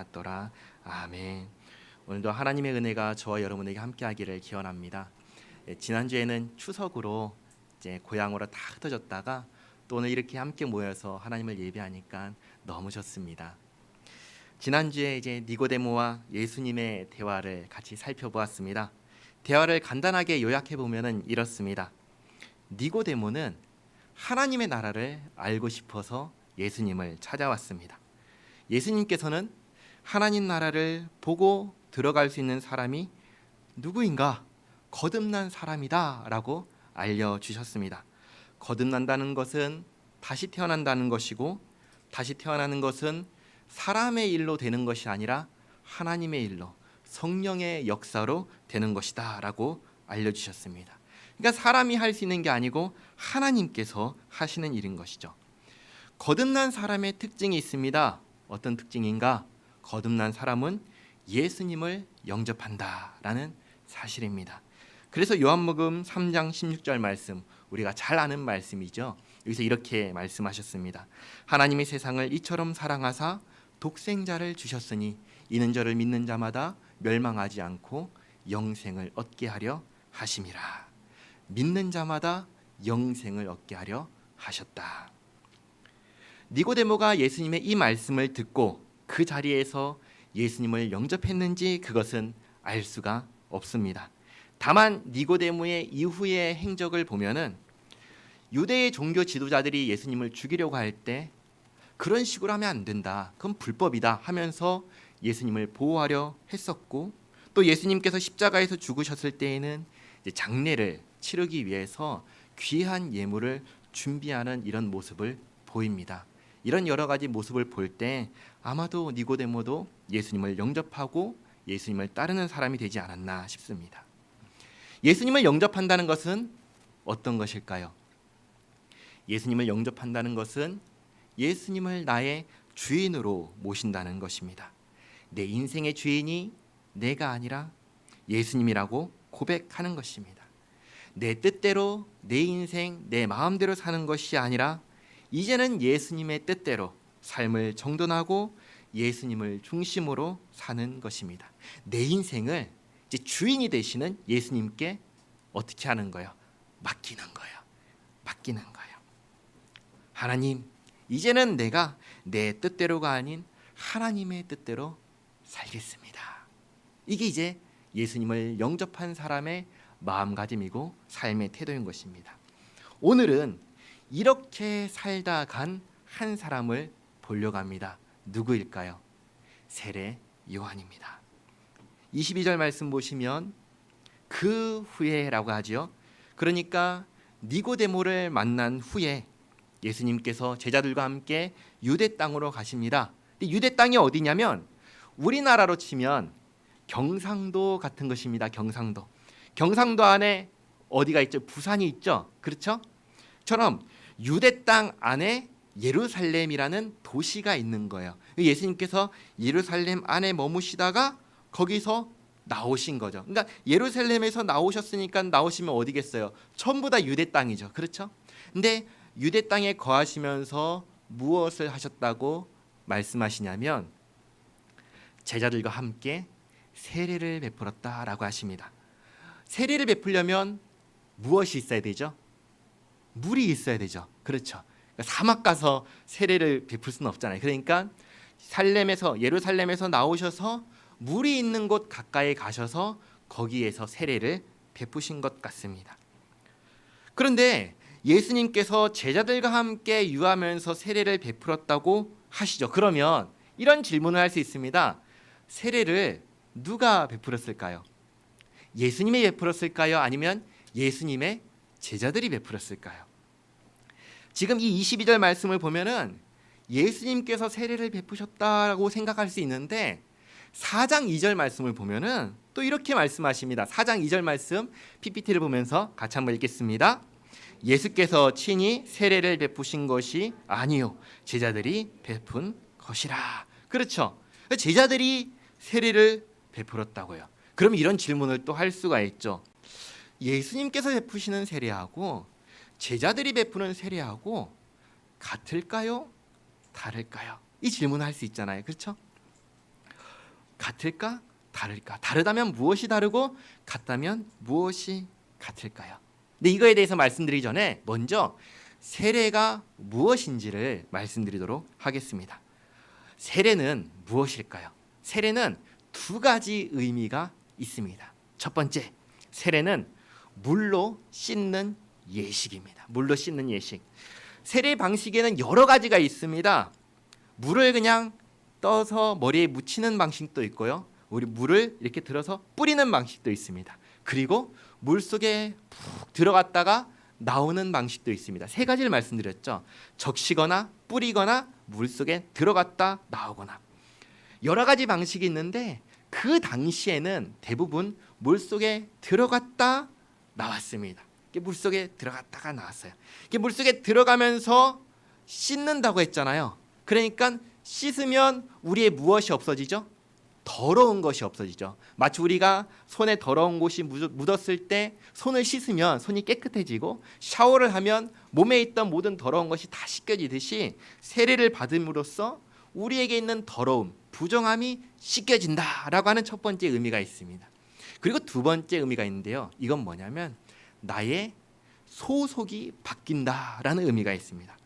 받더라. 아멘. 오늘도 하나님의 은혜가 저와 여러분에게 함께하기를 기원합니다. 지난주에는 추석으로 이제 고향으로 다 흩어졌다가 또 오늘 이렇게 함께 모여서 하나님을 예배하니까 너무 좋습니다. 지난주에 이제 니고데모와 예수님의 대화를 같이 살펴보았습니다. 대화를 간단하게 요약해 보면은 이렇습니다. 니고데모는 하나님의 나라를 알고 싶어서 예수님을 찾아왔습니다. 예수님께서는 하나님 나라를 보고 들어갈 수 있는 사람이 누구인가? 거듭난 사람이다 라고 알려주셨습니다. 거듭난다는 것은 다시 태어난다는 것이고, 다시 태어나는 것은 사람의 일로 되는 것이 아니라 하나님의 일로, 성령의 역사로 되는 것이다 라고 알려주셨습니다. 그러니까 사람이 할 수 있는 게 아니고 하나님께서 하시는 일인 것이죠. 거듭난 사람의 특징이 있습니다. 어떤 특징인가? 거듭난 사람은 예수님을 영접한다라는 사실입니다. 그래서 요한복음 3장 16절 말씀, 우리가 잘 아는 말씀이죠. 여기서 이렇게 말씀하셨습니다. 하나님이 세상을 이처럼 사랑하사 독생자를 주셨으니 이는 저를 믿는 자마다 멸망하지 않고 영생을 얻게 하려 하심이라. 믿는 자마다 영생을 얻게 하려 하셨다. 니고데모가 예수님의 이 말씀을 듣고 그 자리에서 예수님을 영접했는지 그것은 알 수가 없습니다. 다만 니고데모의 이후의 행적을 보면은 유대의 종교 지도자들이 예수님을 죽이려고 할 때 그런 식으로 하면 안 된다, 그건 불법이다 하면서 예수님을 보호하려 했었고, 또 예수님께서 십자가에서 죽으셨을 때에는 이제 장례를 치르기 위해서 귀한 예물을 준비하는 이런 모습을 보입니다. 이런 여러 가지 모습을 볼 때 아마도 니고데모도 예수님을 영접하고 예수님을 따르는 사람이 되지 않았나 싶습니다. 예수님을 영접한다는 것은 어떤 것일까요? 예수님을 영접한다는 것은 예수님을 나의 주인으로 모신다는 것입니다. 내 인생의 주인이 내가 아니라 예수님이라고 고백하는 것입니다. 내 뜻대로 내 인생, 내 마음대로 사는 것이 아니라 이제는 예수님의 뜻대로 삶을 정돈하고 예수님을 중심으로 사는 것입니다. 내 인생을 이제 주인이 되시는 예수님께 어떻게 하는 거예요? 맡기는 거예요. 맡기는 거예요. 하나님, 이제는 내가 내 뜻대로가 아닌 하나님의 뜻대로 살겠습니다. 이게 이제 예수님을 영접한 사람의 마음가짐이고 삶의 태도인 것입니다. 오늘은 이렇게 살다 간 한 사람을 보려고 합니다. 누구일까요? 세례 요한입니다. 22절 말씀 보시면 그 후에라고 하죠. 그러니까 니고데모를 만난 후에 예수님께서 제자들과 함께 유대 땅으로 가십니다. 유대 땅이 어디냐면 우리나라로 치면 경상도 같은 것입니다. 경상도. 경상도 안에 어디가 있죠? 부산이 있죠. 그렇죠? 처럼 유대 땅 안에 예루살렘이라는 도시가 있는 거예요. 예수님께서 예루살렘 안에 머무시다가 거기서 나오신 거죠. 그러니까 예루살렘에서 나오셨으니까 나오시면 어디겠어요? 전부 다 유대 땅이죠. 그렇죠? 근데 유대 땅에 거하시면서 무엇을 하셨다고 말씀하시냐면 제자들과 함께 세례를 베풀었다라고 하십니다. 세례를 베풀려면 무엇이 있어야 되죠? 물이 있어야 되죠. 그렇죠. 그러니까 사막 가서 세례를 베풀 수는 없잖아요. 그러니까 예루살렘에서 나오셔서 물이 있는 곳 가까이 가셔서 거기에서 세례를 베푸신 것 같습니다. 그런데 예수님께서 제자들과 함께 유하면서 세례를 베풀었다고 하시죠. 그러면 이런 질문을 할 수 있습니다. 세례를 누가 베풀었을까요? 예수님이 베풀었을까요? 아니면 예수님의 제자들이 베풀었을까요? 지금 이 22절 말씀을 보면은 예수님께서 세례를 베푸셨다고 생각할 수 있는데 4장 2절 말씀을 보면은 또 이렇게 말씀하십니다. 4장 2절 말씀 PPT를 보면서 같이 한번 읽겠습니다. 예수께서 친히 세례를 베푸신 것이 아니요 제자들이 베푼 것이라. 그렇죠. 제자들이 세례를 베풀었다고요. 그럼 이런 질문을 또 할 수가 있죠. 예수님께서 베푸시는 세례하고 제자들이 베푸는 세례하고 같을까요? 다를까요? 이 질문을 할 수 있잖아요. 그렇죠? 같을까? 다를까? 다르다면 무엇이 다르고 같다면 무엇이 같을까요? 근데 이거에 대해서 말씀드리기 전에 먼저 세례가 무엇인지를 말씀드리도록 하겠습니다. 세례는 무엇일까요? 세례는 두 가지 의미가 있습니다. 첫 번째, 세례는 물로 씻는 예식입니다. 물로 씻는 예식. 세례 방식에는 여러 가지가 있습니다. 물을 그냥 떠서 머리에 묻히는 방식도 있고요. 우리 물을 이렇게 들어서 뿌리는 방식도 있습니다. 그리고 물 속에 푹 들어갔다가 나오는 방식도 있습니다. 세 가지를 말씀드렸죠. 적시거나 뿌리거나 물 속에 들어갔다 나오거나. 여러 가지 방식이 있는데 그 당시에는 대부분 물 속에 들어갔다 나왔습니다. 물 속에 들어갔다가 나왔어요. 물 속에 들어가면서 씻는다고 했잖아요. 그러니까 씻으면 우리의 무엇이 없어지죠? 더러운 것이 없어지죠. 마치 우리가 손에 더러운 곳이 묻었을 때 손을 씻으면 손이 깨끗해지고 샤워를 하면 몸에 있던 모든 더러운 것이 다 씻겨지듯이 세례를 받음으로써 우리에게 있는 더러움, 부정함이 씻겨진다라고 하는 첫 번째 의미가 있습니다. 그리고 두 번째 의미가 있는데요. 이건 뭐냐면 나의 소속이 바뀐다라는 의미가 있습니다.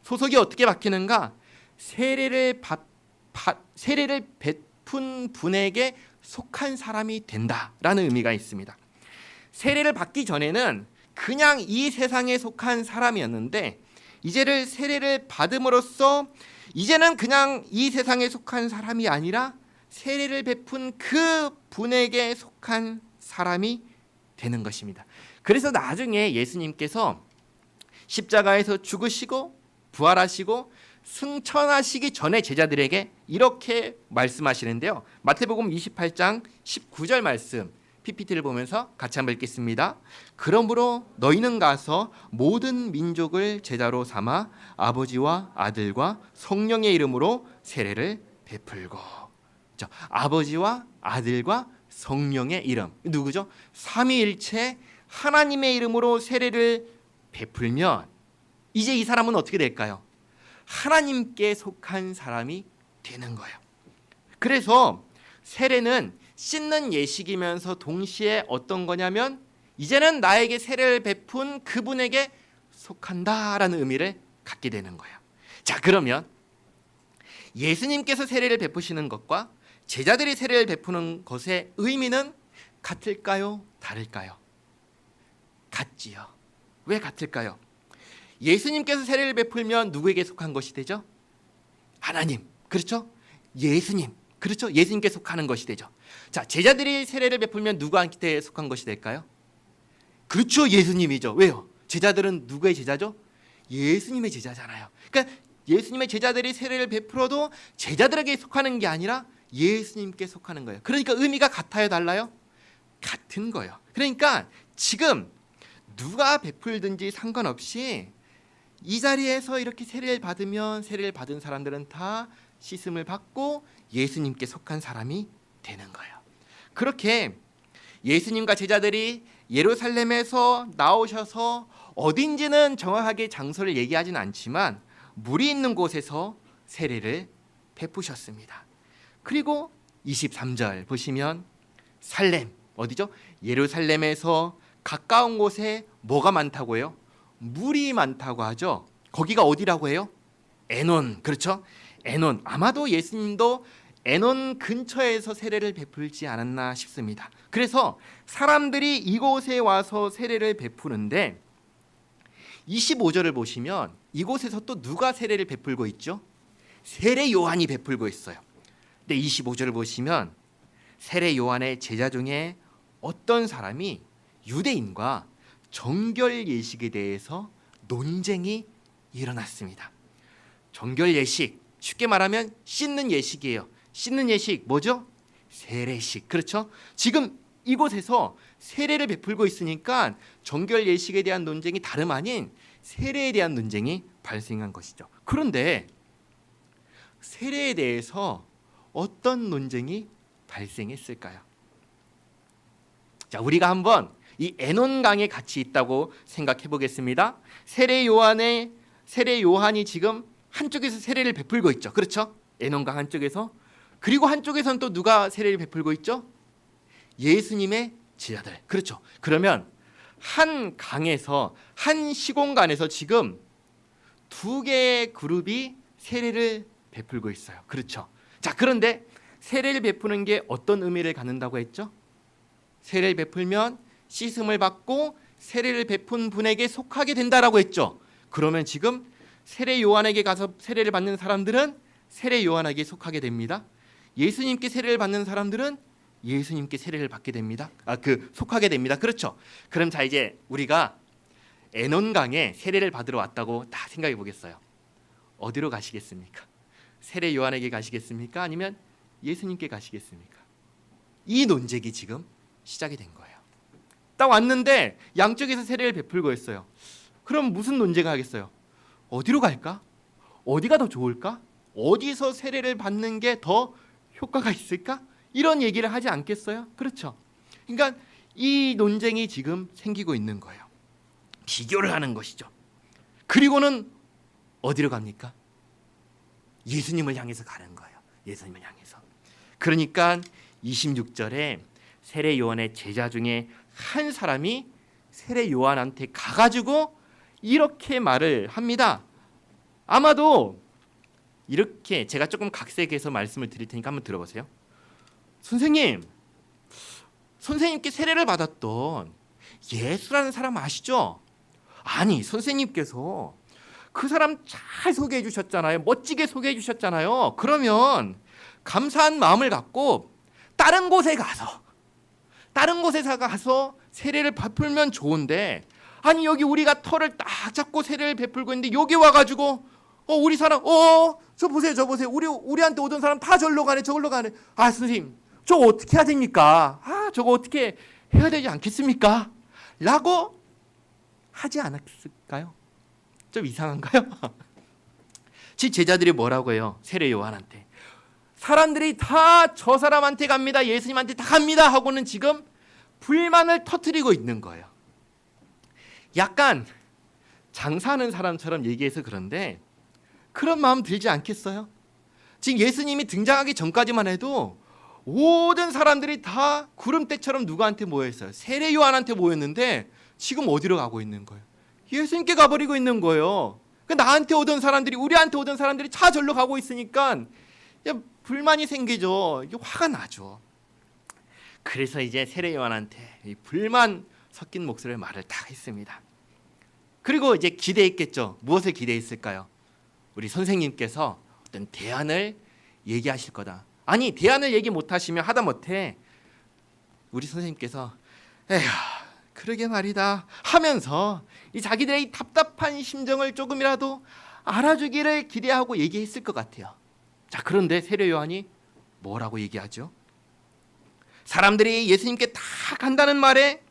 소속이 어떻게 바뀌는가? 세례를 베푼 분에게 속한 사람이 된다라는 의미가 있습니다. 세례를 받기 전에는 그냥 이 세상에 속한 사람이었는데 이제를 세례를 받음으로써 이제는 그냥 이 세상에 속한 사람이 아니라 세례를 베푼 그 분에게 속한 사람이 되는 것입니다. 그래서 나중에 예수님께서 십자가에서 죽으시고 부활하시고 승천하시기 전에 제자들에게 이렇게 말씀하시는데요. 마태복음 28장 19절 말씀 PPT를 보면서 같이 한번 읽겠습니다. 그러므로 너희는 가서 모든 민족을 제자로 삼아 아버지와 아들과 성령의 이름으로 세례를 베풀고. 아버지와 아들과 성령의 이름. 누구죠? 삼위일체 하나님의 이름으로 세례를 베풀면 이제 이 사람은 어떻게 될까요? 하나님께 속한 사람이 되는 거예요. 그래서 세례는 씻는 예식이면서 동시에 어떤 거냐면 이제는 나에게 세례를 베푼 그분에게 속한다라는 의미를 갖게 되는 거예요. 자, 그러면 예수님께서 세례를 베푸시는 것과 제자들이 세례를 베푸는 것의 의미는 같을까요? 다를까요? 같지요. 왜 같을까요? 예수님께서 세례를 베풀면 누구에게 속한 것이 되죠? 하나님. 그렇죠? 예수님. 그렇죠? 예수님께 속하는 것이 되죠. 자, 제자들이 세례를 베풀면 누구한테 속한 것이 될까요? 그렇죠. 예수님이죠. 왜요? 제자들은 누구의 제자죠? 예수님의 제자잖아요. 그러니까 예수님의 제자들이 세례를 베풀어도 제자들에게 속하는 게 아니라 예수님께 속하는 거예요. 그러니까 의미가 같아요, 달라요? 같은 거예요. 그러니까 지금 누가 베풀든지 상관없이 이 자리에서 이렇게 세례를 받으면 세례를 받은 사람들은 다 씻음을 받고 예수님께 속한 사람이 되는 거예요. 그렇게 예수님과 제자들이 예루살렘에서 나오셔서 어딘지는 정확하게 장소를 얘기하진 않지만 물이 있는 곳에서 세례를 베푸셨습니다. 그리고 23절 보시면 살렘 어디죠? 예루살렘에서 가까운 곳에 뭐가 많다고요? 물이 많다고 하죠. 거기가 어디라고 해요? 에논. 그렇죠? 에논. 아마도 예수님도 에논 근처에서 세례를 베풀지 않았나 싶습니다. 그래서 사람들이 이곳에 와서 세례를 베푸는데 25절을 보시면 이곳에서 또 누가 세례를 베풀고 있죠? 세례 요한이 베풀고 있어요. 근데 25절을 보시면 세례 요한의 제자 중에 어떤 사람이 유대인과 정결 예식에 대해서 논쟁이 일어났습니다. 정결 예식, 쉽게 말하면 씻는 예식이에요. 씻는 예식 뭐죠? 세례식. 그렇죠? 지금 이곳에서 세례를 베풀고 있으니까 정결 예식에 대한 논쟁이 다름 아닌 세례에 대한 논쟁이 발생한 것이죠. 그런데 세례에 대해서 어떤 논쟁이 발생했을까요? 자, 우리가 한번 이 에논강에 같이 있다고 생각해 보겠습니다. 세례 요한이 지금 한쪽에서 세례를 베풀고 있죠. 그렇죠? 에논강 한쪽에서. 그리고 한쪽에서는 또 누가 세례를 베풀고 있죠? 예수님의 제자들. 그렇죠. 그러면 한 강에서, 한 시공간에서 지금 두 개의 그룹이 세례를 베풀고 있어요. 그렇죠. 자, 그런데 세례를 베푸는 게 어떤 의미를 갖는다고 했죠? 세례를 베풀면 씻음을 받고 세례를 베푼 분에게 속하게 된다라고 했죠. 그러면 지금 세례 요한에게 가서 세례를 받는 사람들은 세례 요한에게 속하게 됩니다. 예수님께 세례를 받는 사람들은 예수님께 세례를 받게 됩니다. 속하게 됩니다. 그렇죠. 그럼 자, 이제 우리가 애논강에 세례를 받으러 왔다고 다 생각해 보겠어요. 어디로 가시겠습니까? 세례 요한에게 가시겠습니까? 아니면 예수님께 가시겠습니까? 이 논쟁이 지금 시작이 된 거예요. 딱 왔는데 양쪽에서 세례를 베풀고 있어요. 그럼 무슨 논쟁을 하겠어요? 어디로 갈까? 어디가 더 좋을까? 어디서 세례를 받는 게 더 효과가 있을까? 이런 얘기를 하지 않겠어요? 그렇죠. 그러니까 이 논쟁이 지금 생기고 있는 거예요. 비교를 하는 것이죠. 그리고는 어디로 갑니까? 예수님을 향해서 가는 거예요. 예수님을 향해서. 그러니까 26절에 세례 요한의 제자 중에 한 사람이 세례 요한한테 가가지고 이렇게 말을 합니다. 아마도 이렇게 제가 조금 각색해서 말씀을 드릴 테니까 한번 들어보세요. 선생님께 세례를 받았던 예수라는 사람 아시죠? 아니, 선생님께서 그 사람 잘 소개해 주셨잖아요. 멋지게 소개해 주셨잖아요. 그러면 감사한 마음을 갖고 다른 곳에 가서 세례를 베풀면 좋은데, 아니 여기 우리가 털을 딱 잡고 세례를 베풀고 있는데 여기 와가지고 우리 사람 저 보세요 우리한테 오던 사람 다 저기로 가네. 아, 선생님 저 어떻게 해야 됩니까? 저거 어떻게 해야 되지 않겠습니까? 라고 하지 않았을까요? 좀 이상한가요? 지 제자들이 뭐라고 해요? 세례 요한한테 사람들이 다 저 사람한테 갑니다, 예수님한테 다 갑니다 하고는 지금 불만을 터뜨리고 있는 거예요. 약간 장사하는 사람처럼 얘기해서 그런데 그런 마음 들지 않겠어요? 지금 예수님이 등장하기 전까지만 해도 모든 사람들이 다 구름대처럼 누구한테 모여있어요? 세례 요한한테 모였는데 지금 어디로 가고 있는 거예요? 예수님께 가버리고 있는 거예요. 나한테 오던 사람들이, 우리한테 오던 사람들이 다 절로 가고 있으니까 불만이 생기죠. 이게 화가 나죠. 그래서 이제 세례 요한한테 이 불만 섞인 목소리를 말을 딱 했습니다. 그리고 이제 기대했겠죠. 무엇을 기대했을까요? 우리 선생님께서 어떤 대안을 얘기하실 거다. 아니, 대안을 얘기 못하시면 하다못해 우리 선생님께서 에휴 그러게 말이다 하면서 이 자기들의 이 답답한 심정을 조금이라도 알아주기를 기대하고 얘기했을 것 같아요. 자, 그런데 세례 요한이 뭐라고 얘기하죠? 사람들이 예수님께 다 간다는 말에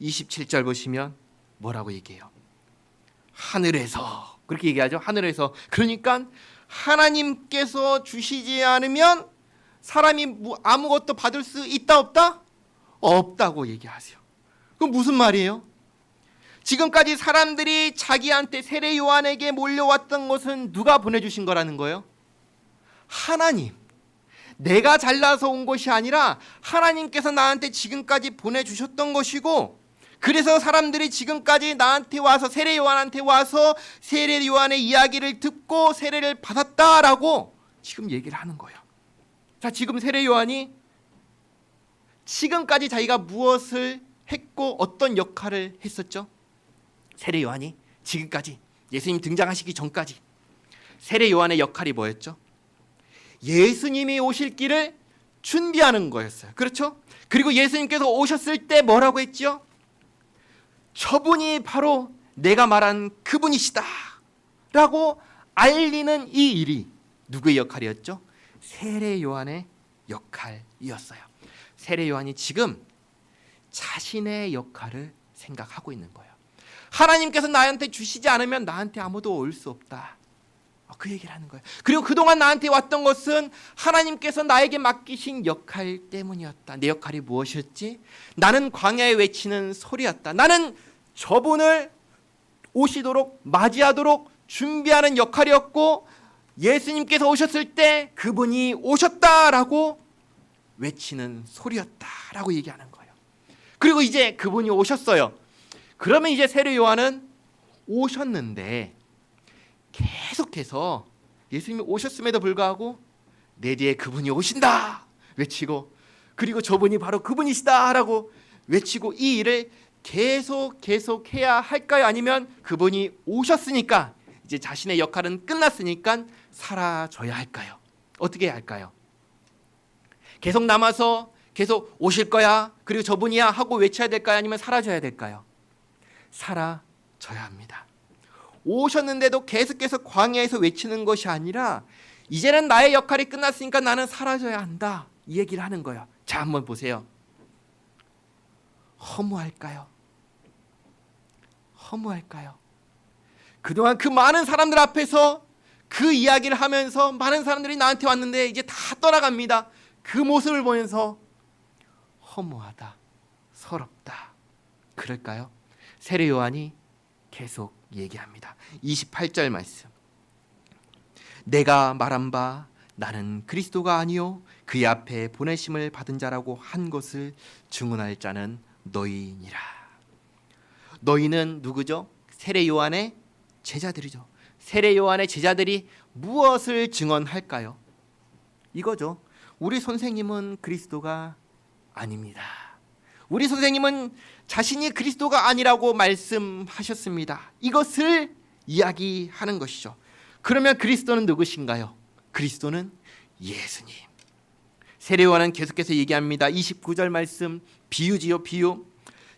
27절 보시면 뭐라고 얘기해요? 하늘에서, 그렇게 얘기하죠. 하늘에서. 그러니까 하나님께서 주시지 않으면 사람이 아무것도 받을 수 있다 없다? 없다고 얘기하세요. 그럼 무슨 말이에요? 지금까지 사람들이 자기한테 세례 요한에게 몰려왔던 것은 누가 보내주신 거라는 거예요? 하나님. 내가 잘나서 온 것이 아니라 하나님께서 나한테 지금까지 보내주셨던 것이고, 그래서 사람들이 지금까지 나한테 와서, 세례 요한한테 와서 세례 요한의 이야기를 듣고 세례를 받았다라고 지금 얘기를 하는 거예요. 자, 지금 세례 요한이 지금까지 자기가 무엇을 했고 어떤 역할을 했었죠? 세례 요한이 지금까지, 예수님 등장하시기 전까지 세례 요한의 역할이 뭐였죠? 예수님이 오실 길을 준비하는 거였어요. 그렇죠? 그리고 예수님께서 오셨을 때 뭐라고 했죠? 저분이 바로 내가 말한 그분이시다 라고 알리는 이 일이 누구의 역할이었죠? 세례 요한의 역할이었어요. 세례 요한이 지금 자신의 역할을 생각하고 있는 거예요. 하나님께서 나한테 주시지 않으면 나한테 아무도 올 수 없다, 그 얘기를 하는 거예요. 그리고 그동안 나한테 왔던 것은 하나님께서 나에게 맡기신 역할 때문이었다. 내 역할이 무엇이었지? 나는 광야에 외치는 소리였다. 나는 저분을 오시도록 맞이하도록 준비하는 역할이었고, 예수님께서 오셨을 때 그분이 오셨다라고 외치는 소리였다라고 얘기하는 거예요. 그리고 이제 그분이 오셨어요. 그러면 이제 세례 요한은 오셨는데 계속해서 예수님이 오셨음에도 불구하고 내 뒤에 그분이 오신다 외치고, 그리고 저분이 바로 그분이시다라고 외치고, 이 일을 계속 해야 할까요? 아니면 그분이 오셨으니까 이제 자신의 역할은 끝났으니까 사라져야 할까요? 어떻게 해야 할까요? 계속 남아서 계속 오실 거야, 그리고 저분이야 하고 외쳐야 될까요? 아니면 사라져야 될까요? 사라져야 합니다. 오셨는데도 계속해서 광야에서 외치는 것이 아니라 이제는 나의 역할이 끝났으니까 나는 사라져야 한다, 이 얘기를 하는 거예요. 자, 한번 보세요. 허무할까요? 허무할까요? 그동안 그 많은 사람들 앞에서 그 이야기를 하면서 많은 사람들이 나한테 왔는데 이제 다 떠나갑니다. 그 모습을 보면서 허무하다, 서럽다, 그럴까요? 세례 요한이 계속 얘기합니다. 28절 말씀. 내가 말한 바 나는 그리스도가 아니요 그의 앞에 보내심을 받은 자라고 한 것을 증언할 자는 너희니라. 너희는 누구죠? 세례 요한의 제자들이죠. 세례 요한의 제자들이 무엇을 증언할까요? 이거죠. 우리 선생님은 그리스도가 아닙니다. 우리 선생님은 자신이 그리스도가 아니라고 말씀하셨습니다. 이것을 이야기하는 것이죠. 그러면 그리스도는 누구신가요? 그리스도는 예수님. 세례 요한은 계속해서 얘기합니다. 29절 말씀, 비유지요, 비유.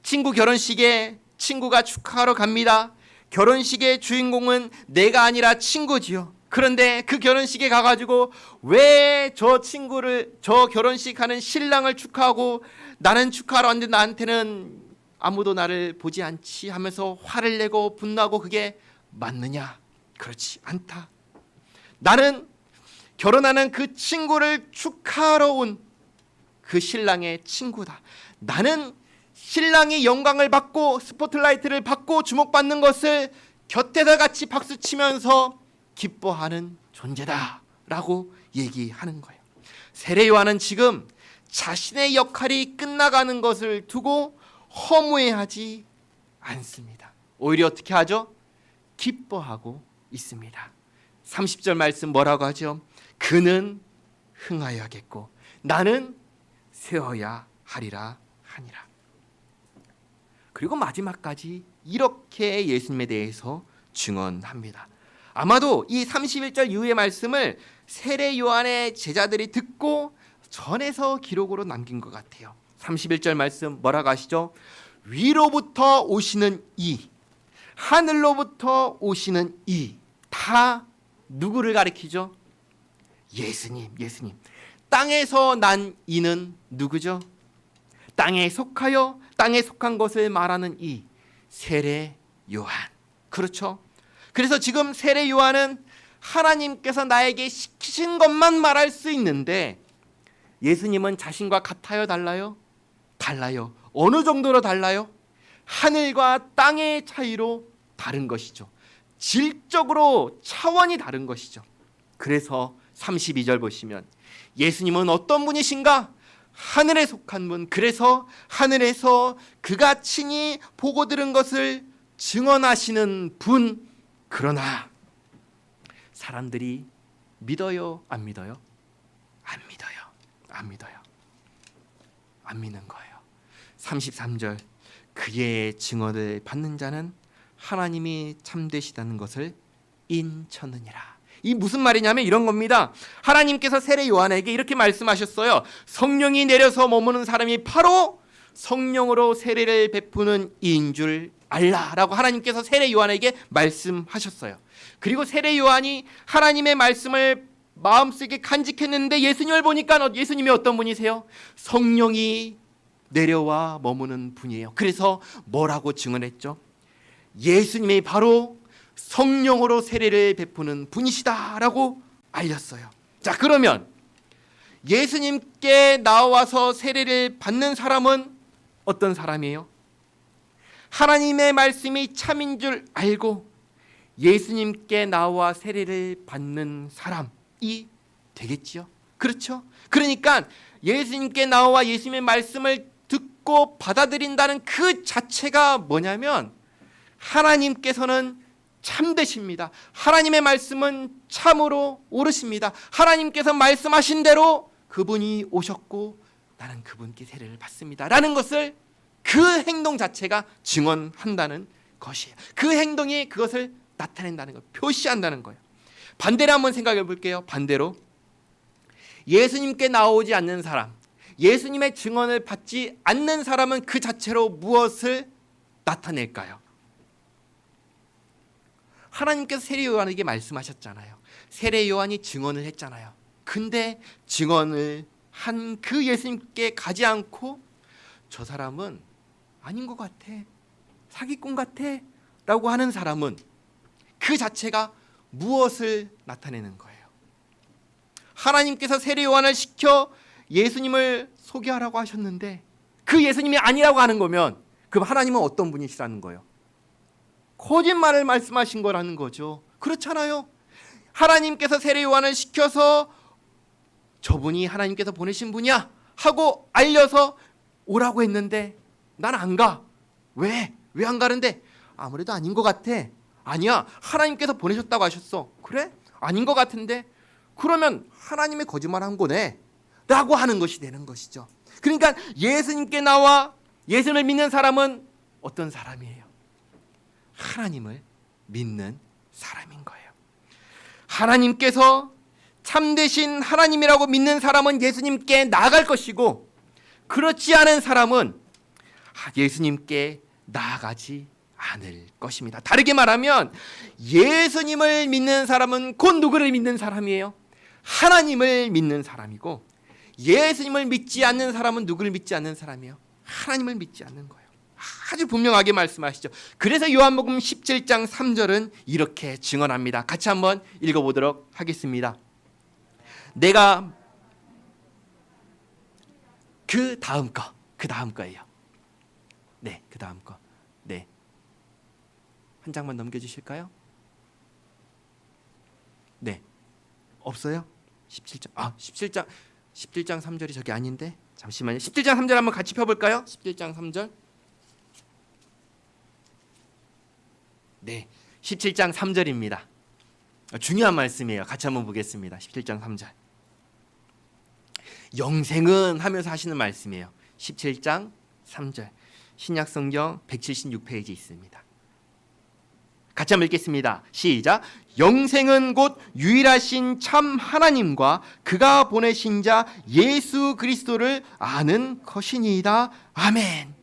친구 결혼식에 친구가 축하하러 갑니다. 결혼식의 주인공은 내가 아니라 친구지요. 그런데 그 결혼식에 가가지고 왜 저 결혼식 하는 신랑을 축하하고 나는 축하하러 왔는데 나한테는 아무도 나를 보지 않지 하면서 화를 내고 분노하고, 그게 맞느냐? 그렇지 않다. 나는 결혼하는 그 친구를 축하하러 온 그 신랑의 친구다. 나는 신랑이 영광을 받고 스포트라이트를 받고 주목받는 것을 곁에서 같이 박수치면서 기뻐하는 존재다 라고 얘기하는 거예요. 세례 요한은 지금 자신의 역할이 끝나가는 것을 두고 허무해하지 않습니다. 오히려 어떻게 하죠? 기뻐하고 있습니다. 30절 말씀 뭐라고 하죠? 그는 흥하여야겠고 나는 세어야 하리라 하니라. 그리고 마지막까지 이렇게 예수님에 대해서 증언합니다. 아마도 이 31절 이후의 말씀을 세례 요한의 제자들이 듣고 전해서 기록으로 남긴 것 같아요. 31절 말씀 뭐라고 하시죠? 위로부터 오시는 이, 하늘로부터 오시는 이, 다 누구를 가리키죠? 예수님, 예수님. 땅에서 난 이는 누구죠? 땅에 속하여 땅에 속한 것을 말하는 이 세례 요한. 그렇죠? 그래서 지금 세례 요한은 하나님께서 나에게 시키신 것만 말할 수 있는데 예수님은 자신과 같아요, 달라요? 달라요. 어느 정도로 달라요? 하늘과 땅의 차이로 다른 것이죠. 질적으로 차원이 다른 것이죠. 그래서 32절 보시면 예수님은 어떤 분이신가? 하늘에 속한 분. 그래서 하늘에서 그가 친히 보고 들은 것을 증언하시는 분. 그러나 사람들이 믿어요, 안 믿어요? 안 믿어요. 안 믿어요. 안 믿는 거예요. 33절. 그의 증언을 받는 자는 하나님이 참되시다는 것을 인쳤느니라. 이 무슨 말이냐면 이런 겁니다. 하나님께서 세례 요한에게 이렇게 말씀하셨어요. 성령이 내려서 머무는 사람이 바로 성령으로 세례를 베푸는 이인 줄 알라라고 하나님께서 세례 요한에게 말씀하셨어요. 그리고 세례 요한이 하나님의 말씀을 마음속에 간직했는데 예수님을 보니까 예수님이 어떤 분이세요? 성령이 내려와 머무는 분이에요. 그래서 뭐라고 증언했죠? 예수님이 바로 성령으로 세례를 베푸는 분이시다라고 알렸어요. 자, 그러면 예수님께 나와서 세례를 받는 사람은 어떤 사람이에요? 하나님의 말씀이 참인 줄 알고 예수님께 나와 세례를 받는 사람이 되겠지요. 그렇죠? 그러니까 예수님께 나와 예수님의 말씀을 듣고 받아들인다는 그 자체가 뭐냐면 하나님께서는 참되십니다. 하나님의 말씀은 참으로 옳으십니다. 하나님께서 말씀하신 대로 그분이 오셨고 나는 그분께 세례를 받습니다 라는 것을 그 행동 자체가 증언한다는 것이에요. 그 행동이 그것을 나타낸다는 것, 표시한다는 거예요. 반대로 한번 생각해 볼게요. 반대로 예수님께 나오지 않는 사람, 예수님의 증언을 받지 않는 사람은 그 자체로 무엇을 나타낼까요? 하나님께서 세례 요한에게 말씀하셨잖아요. 세례 요한이 증언을 했잖아요. 근데 증언을 한 그 예수님께 가지 않고 저 사람은 아닌 것 같아, 사기꾼 같아 라고 하는 사람은 그 자체가 무엇을 나타내는 거예요? 하나님께서 세례 요한을 시켜 예수님을 소개하라고 하셨는데 그 예수님이 아니라고 하는 거면 그럼 하나님은 어떤 분이시라는 거예요? 거짓말을 말씀하신 거라는 거죠. 그렇잖아요. 하나님께서 세례 요한을 시켜서 저분이 하나님께서 보내신 분이야 하고 알려서 오라고 했는데 난 안 가. 왜? 왜 안 가는데? 아무래도 아닌 것 같아. 아니야, 하나님께서 보내셨다고 하셨어. 그래? 아닌 것 같은데? 그러면 하나님의 거짓말한 거네 라고 하는 것이 되는 것이죠. 그러니까 예수님께 나와 예수님을 믿는 사람은 어떤 사람이에요? 하나님을 믿는 사람인 거예요. 하나님께서 참되신 하나님이라고 믿는 사람은 예수님께 나아갈 것이고 그렇지 않은 사람은 예수님께 나아가지 않을 것입니다. 다르게 말하면 예수님을 믿는 사람은 곧 누구를 믿는 사람이에요? 하나님을 믿는 사람이고 예수님을 믿지 않는 사람은 누구를 믿지 않는 사람이에요? 하나님을 믿지 않는 거예요. 아주 분명하게 말씀하시죠. 그래서 요한복음 17장 3절은 이렇게 증언합니다. 같이 한번 읽어보도록 하겠습니다. 내가 그 다음 거예요. 네, 그 다음 거. 네, 한 장만 넘겨주실까요? 네, 없어요? 17장 3절이 저기 아닌데 잠시만요. 17장 3절 한번 같이 펴볼까요? 17장 3절. 네, 17장 3절입니다. 중요한 말씀이에요. 같이 한번 보겠습니다. 17장 3절. 영생은 하면서 하시는 말씀이에요. 17장 3절. 신약성경 176페이지 있습니다. 같이 한번 읽겠습니다. 시작. 영생은 곧 유일하신 참 하나님과 그가 보내신 자 예수 그리스도를 아는 것이니이다. 아멘.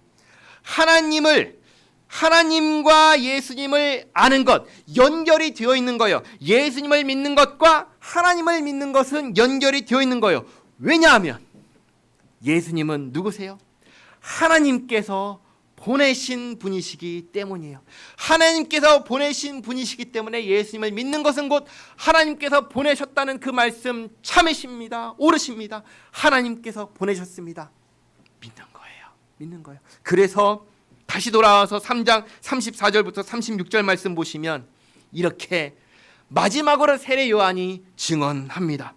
하나님과 예수님을 아는 것, 연결이 되어 있는 거예요. 예수님을 믿는 것과 하나님을 믿는 것은 연결이 되어 있는 거예요. 왜냐하면 예수님은 누구세요? 하나님께서 보내신 분이시기 때문이에요. 하나님께서 보내신 분이시기 때문에 예수님을 믿는 것은 곧 하나님께서 보내셨다는 그 말씀 참이십니다. 옳으십니다. 하나님께서 보내셨습니다. 믿는 거예요. 그래서 다시 돌아와서 3장 34절부터 36절 말씀 보시면 이렇게 마지막으로 세례 요한이 증언합니다.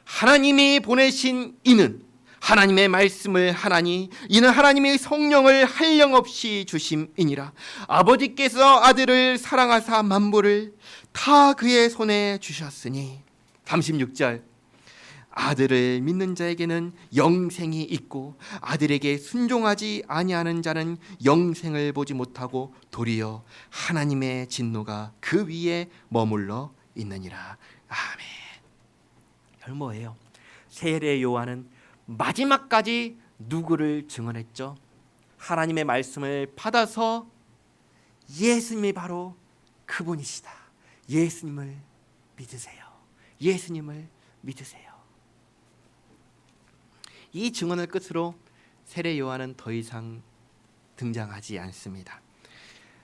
하나님이 보내신 이는 하나님의 말씀을 하나니 이는 하나님의 성령을 한량없이 주심이니라. 아버지께서 아들을 사랑하사 만물을 다 그의 손에 주셨으니. 36절. 아들을 믿는 자에게는 영생이 있고 아들에게 순종하지 아니하는 자는 영생을 보지 못하고 도리어 하나님의 진노가 그 위에 머물러 있느니라. 아멘. 이건 뭐예요? 세례 요한은 마지막까지 누구를 증언했죠? 하나님의 말씀을 받아서 예수님이 바로 그분이시다. 예수님을 믿으세요. 예수님을 믿으세요. 이 증언을 끝으로 세례 요한은 더 이상 등장하지 않습니다.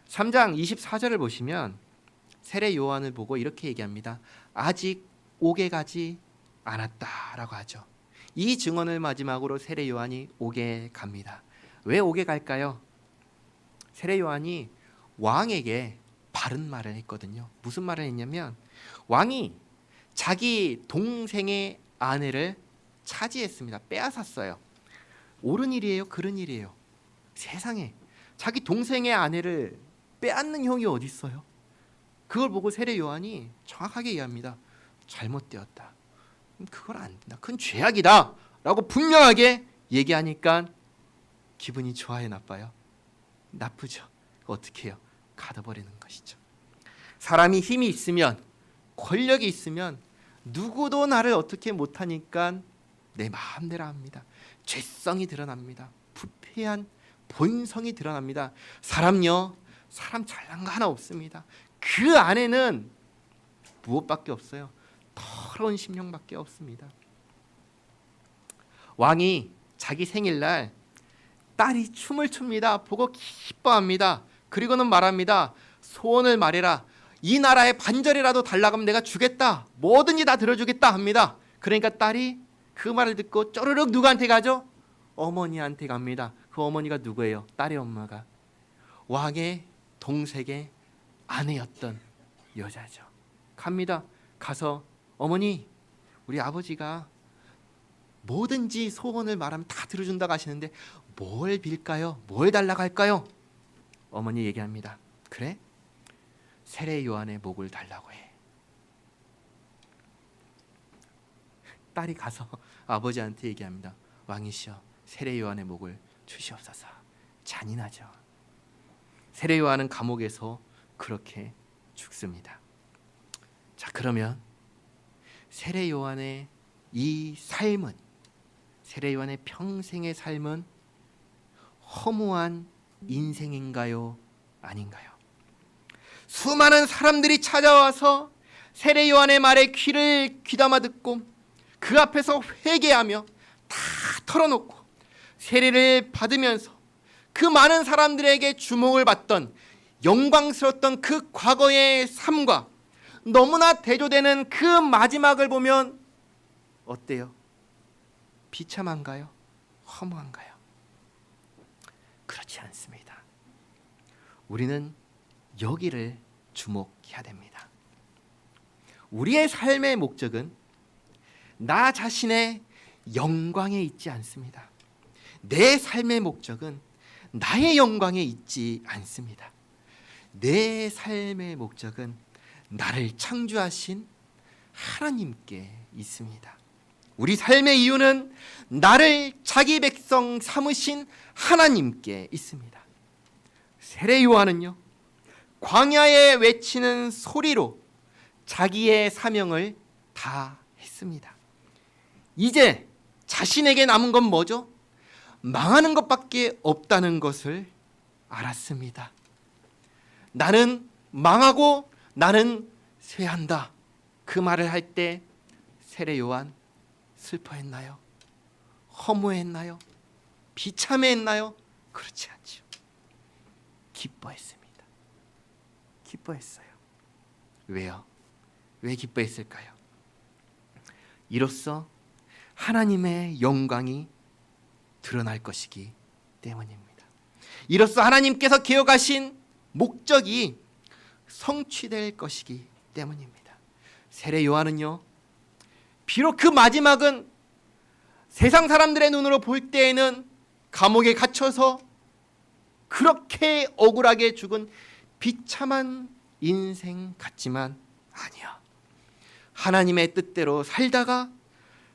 3장 24절을 보시면 세례 요한을 보고 이렇게 얘기합니다. 아직 옥에 가지 않았다라고 하죠. 이 증언을 마지막으로 세례 요한이 옥에 갑니다. 왜 옥에 갈까요? 세례 요한이 왕에게 바른 말을 했거든요. 무슨 말을 했냐면 왕이 자기 동생의 아내를 차지했습니다. 빼앗았어요. 옳은 일이에요? 그른 일이에요? 세상에 자기 동생의 아내를 빼앗는 형이 어디 있어요? 그걸 보고 세례 요한이 정확하게 이해합니다. 잘못되었다. 그건 안 된다. 그건 죄악이다. 라고 분명하게 얘기하니까 기분이 좋아요, 나빠요? 나쁘죠. 어떻게 해요? 가둬버리는 것이죠. 사람이 힘이 있으면, 권력이 있으면 누구도 나를 어떻게 못하니까 내 마음대로 합니다. 죄성이 드러납니다. 부패한 본성이 드러납니다. 사람요, 사람 잘난 거 하나 없습니다. 그 안에는 무엇밖에 없어요? 더러운 심령밖에 없습니다. 왕이 자기 생일날 딸이 춤을 춥니다. 보고 기뻐합니다. 그리고는 말합니다. 소원을 말해라. 이 나라의 반절이라도 달라고 하면 내가 주겠다. 뭐든지 다 들어주겠다 합니다. 그러니까 딸이 그 말을 듣고 쪼르륵 누구한테 가죠? 어머니한테 갑니다. 그 어머니가 누구예요? 딸의 엄마가 왕의 동생의 아내였던 여자죠. 갑니다. 가서 어머니, 우리 아버지가 뭐든지 소원을 말하면 다 들어준다고 하시는데 뭘 빌까요? 뭘 달라고 할까요? 어머니 얘기합니다. 그래? 세례 요한의 목을 달라고 해. 딸이 가서 아버지한테 얘기합니다. 왕이시여, 세례 요한의 목을 주시옵소서. 잔인하죠. 세례 요한은 감옥에서 그렇게 죽습니다. 자, 그러면 세례 요한의 이 삶은, 세례 요한의 평생의 삶은 허무한 인생인가요? 아닌가요? 수많은 사람들이 찾아와서 세례 요한의 말에 귀를 귀담아 듣고 그 앞에서 회개하며 다 털어놓고 세례를 받으면서 그 많은 사람들에게 주목을 받던 영광스러웠던 그 과거의 삶과 너무나 대조되는 그 마지막을 보면 어때요? 비참한가요? 허무한가요? 그렇지 않습니다. 우리는 여기를 주목해야 됩니다. 우리의 삶의 목적은 나 자신의 영광에 있지 않습니다. 내 삶의 목적은 나의 영광에 있지 않습니다. 내 삶의 목적은 나를 창조하신 하나님께 있습니다. 우리 삶의 이유는 나를 자기 백성 삼으신 하나님께 있습니다. 세례 요한은요, 광야에 외치는 소리로 자기의 사명을 다 했습니다. 이제 자신에게 남은 건 뭐죠? 망하는 것밖에 없다는 것을 알았습니다. 나는 망하고 나는 쇠한다. 그 말을 할 때 세례 요한 슬퍼했나요? 허무했나요? 비참했나요? 그렇지 않죠. 기뻐했습니다. 기뻐했어요. 왜요? 왜 기뻐했을까요? 이로써 하나님의 영광이 드러날 것이기 때문입니다. 이로써 하나님께서 기억하신 목적이 성취될 것이기 때문입니다. 세례 요한은요, 비록 그 마지막은 세상 사람들의 눈으로 볼 때에는 감옥에 갇혀서 그렇게 억울하게 죽은 비참한 인생 같지만 아니야. 하나님의 뜻대로 살다가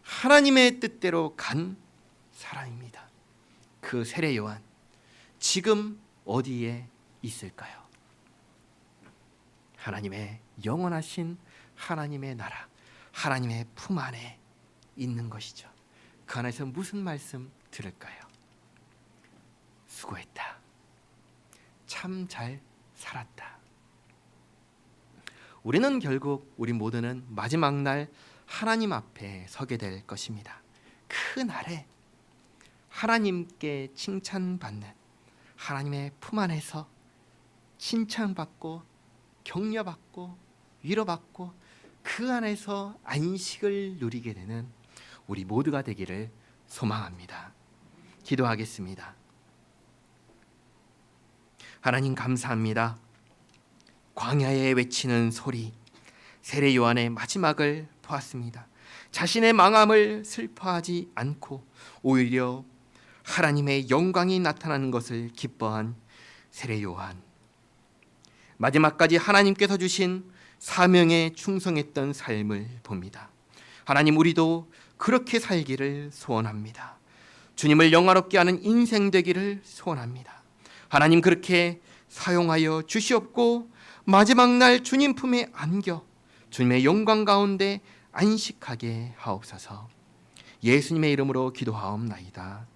하나님의 뜻대로 간 사람입니다. 그 세례 요한, 지금 어디에 있을까요? 하나님의 영원하신 하나님의 나라, 하나님의 품 안에 있는 것이죠. 그 안에서 무슨 말씀 들을까요? 수고했다. 참 잘 살았다. 우리는 결국 우리 모두는 마지막 날 하나님 앞에 서게 될 것입니다. 그 날에 하나님께 칭찬받는, 하나님의 품 안에서 칭찬받고 격려받고 위로받고 그 안에서 안식을 누리게 되는 우리 모두가 되기를 소망합니다. 기도하겠습니다. 하나님 감사합니다. 광야에 외치는 소리, 세례 요한의 마지막을 보았습니다. 자신의 망함을 슬퍼하지 않고 오히려 하나님의 영광이 나타나는 것을 기뻐한 세례 요한. 마지막까지 하나님께서 주신 사명에 충성했던 삶을 봅니다. 하나님, 우리도 그렇게 살기를 소원합니다. 주님을 영화롭게 하는 인생 되기를 소원합니다. 하나님, 그렇게 사용하여 주시옵고 마지막 날 주님 품에 안겨 주님의 영광 가운데 안식하게 하옵소서. 예수님의 이름으로 기도하옵나이다.